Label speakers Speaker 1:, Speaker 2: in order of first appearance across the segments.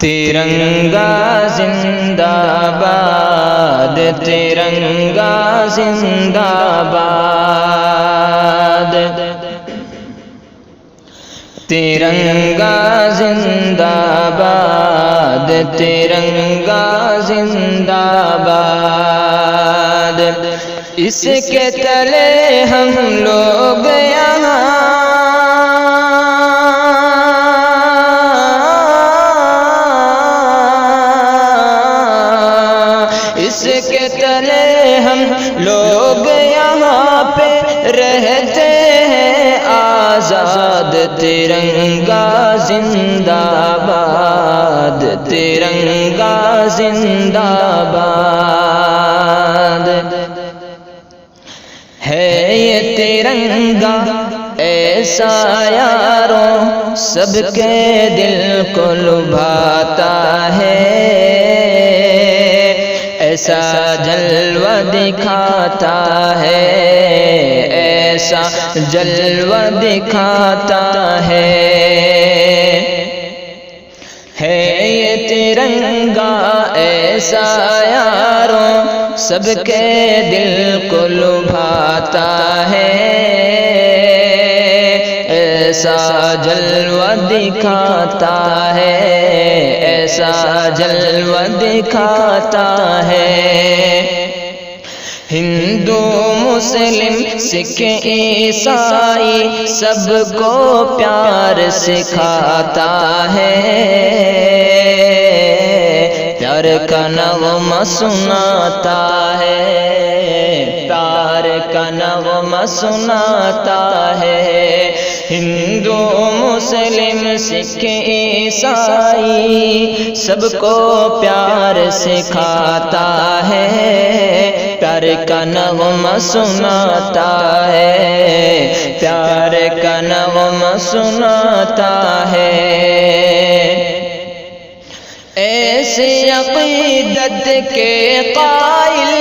Speaker 1: ترنگا زندہ باد، ترنگا زندہ باد، ترنگا زندہ باد، ترنگا زندہ باد۔ اس کے تلے ہم لوگ یہاں کے تلے ہم لوگ یہاں پہ رہتے ہیں آزاد، ترنگا زندہ باد، ترنگا زندہ باد۔ ہے یہ ترنگا ایسا یاروں سب کے دل کو لبھاتا ہے، ایسا جلوہ دکھاتا ہے، ایسا جلوہ دکھاتا ہے۔ ہے یہ ترنگا ایسا یاروں سب کے دل کو لبھاتا ہے، ایسا جلوہ دکھاتا ہے، ایسا جلوہ دکھاتا ہے۔ ہندو مسلم سکھ عیسائی سب کو پیار سکھاتا ہے، پیار کا نغمہ سناتا ہے، پیار کا نغمہ سناتا ہے۔ ہندو مسلم سکھ عیسائی سب کو پیار سکھاتا ہے، پیار کا نغمہ سناتا ہے، پیار کا نغمہ سناتا ہے۔ ایسی عقیدت کے قائل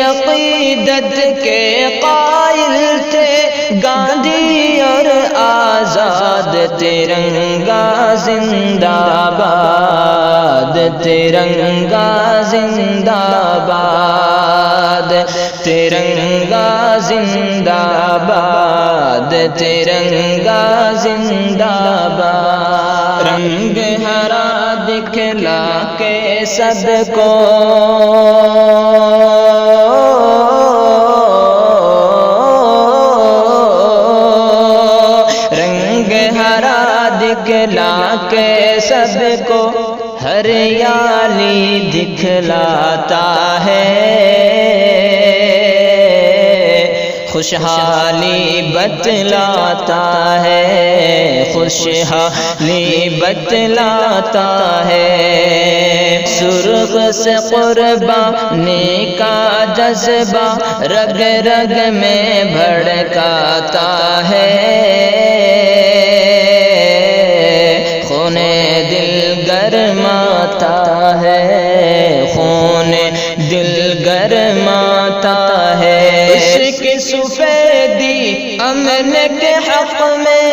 Speaker 1: عقیدت کے قائل تھے گاندھی اور آزاد، ترنگا زندہ باد، ترنگا زندہ باد، ترنگا زندہ باد، ترنگا زندہ باد۔ رنگ ہرا دکھلا کے سب کو دکھلا کے سب کو ہریالی دکھلاتا ہے، خوشحالی بتلاتا ہے، خوشحالی بتلاتا ہے۔ سرخ سے قربانی کا جذبہ رگ رگ میں بھڑکاتا ہے، خون دل گرماتا ہے، خون دل گرماتا ہے۔ عشق سفیدی امن کے حق میں،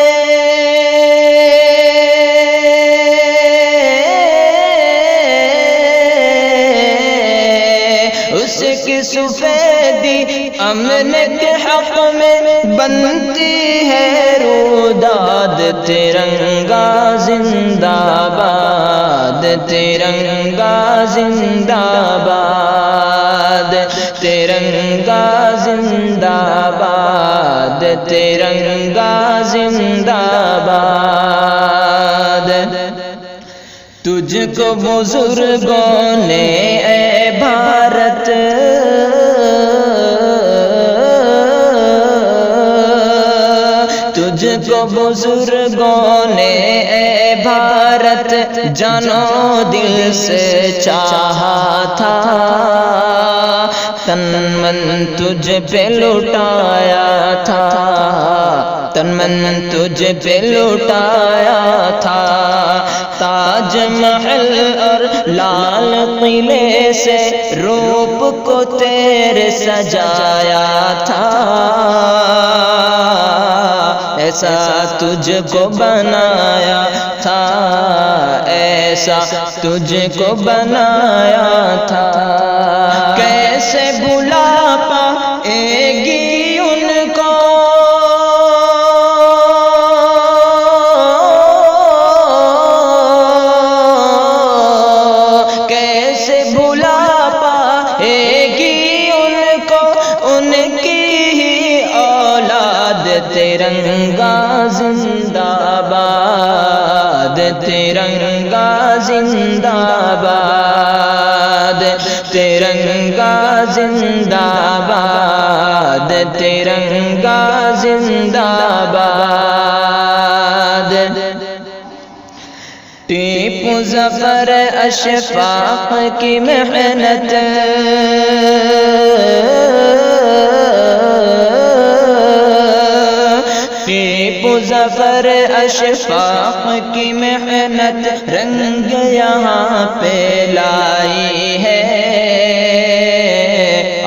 Speaker 1: عشق سفیدی امن کے حق میں بنتی ہے روداد، ترنگا زندہ باد، ترنگا زندہ باد، ترنگا زندہ باد، ترنگا زندہ باد۔ تجھ کو بزرگوں نے اے بھارت تجھ کو بزرگوں نے اے بھارت جانو دل سے چاہا تھا، تن من تجھ پہ لٹایا تھا، تن من تجھ پہ لٹایا تھا، تاج محل اور لال قلعے سے روپ کو تیرے سجایا تھا، ایسا تجھ کو بنایا تھا، ایسا تجھ کو بنایا تھا، کیسے بھلا پائے گی ان کو کیسے بھلا پائے گی ان کو ان کی ہی اولاد، ترنگا زندہ باد، ترنگا زندہ باد، ترنگا زندہ باد، ترنگا زندہ باد۔ ٹیپو ظفر اشفاق کی محنت، ٹیپو ظفر اشفاق کی محنت رنگ یہاں پہ لائی ہے،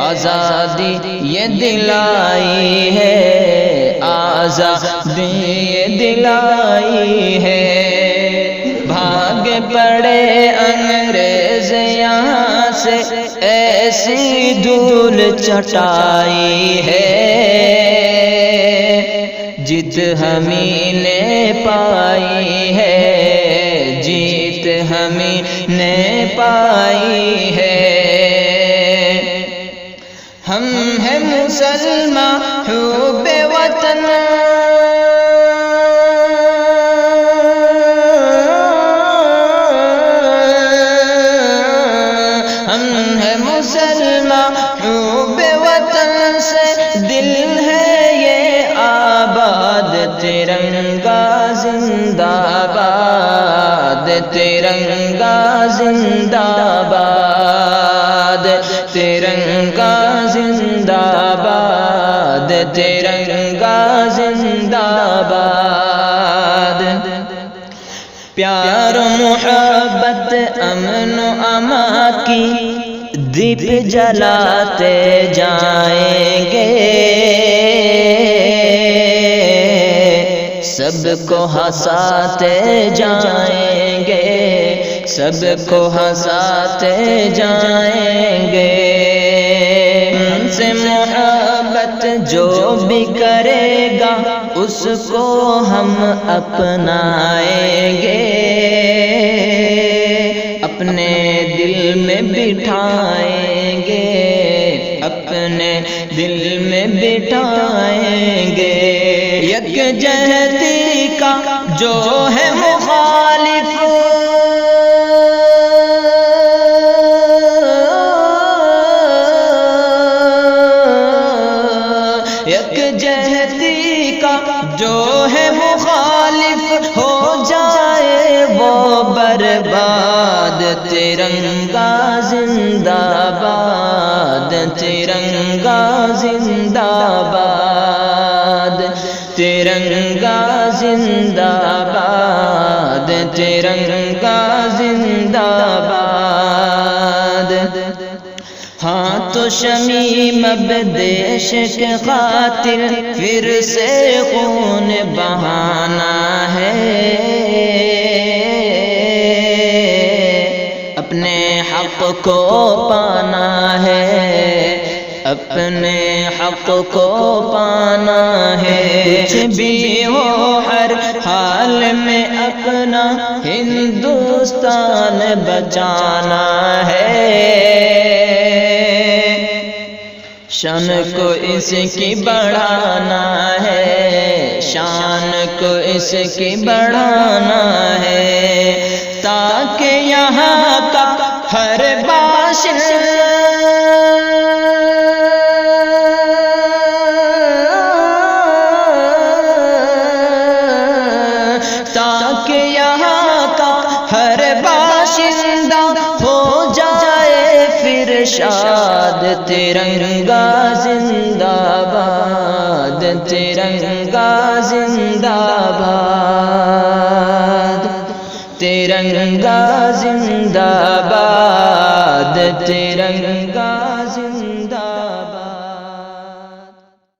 Speaker 1: آزادی یہ دلائی ہے، آزادی یہ دلائی ہے، بھاگ پڑے انگریز یہاں سے ایسی دھول چٹائی ہے، جیت ہمیں نے پائی ہے، جیت ہمیں نے پائی ہے، ہم ہیں مسلمان حب وطن، ہم ہیں مسلمان حب وطن سے دل ہے یہ آباد، ترنگا زندہ باد، ترنگا زندہ باد، ترنگا زندہ باد، ترنگا زندہ باد۔ پیار و محبت امن و امان کی دیپ جلاتے جائیں گے، سب کو ہنساتے جائیں گے، سب کو ہنساتے جائیں گے، ان سے محبت جو بھی کرے گا اس کو ہم اپنائیں گے، اپنے دل میں بٹھائیں گے، اپنے دل میں بٹھائیں گے، یکجہتی کا جو ہے مخالف، یکجہتی کا جو ہے مخالف ہو جائے وہ برباد، ترنگا زندہ باد، ترنگا زندہ باد، ترنگا زندہ باد، ترنگا زندہ باد۔ ہاں تو شمیم اب دیش کے خاطر پھر سے خون بہانا ہے، اپنے حق کو پانا ہے، اپنے حق کو پانا ہے، کچھ بھی ہو ہر حال میں اپنا ہندوستان بچانا ہے، شان کو اس کی بڑھانا ہے، شان کو اس کی بڑھانا ہے، تاکہ یہاں کا ہر باشندہ ہو جائے پھر شاد، ترنگا زندہ باد، ترنگا زندہ زندہ باد، ترنگا زندہ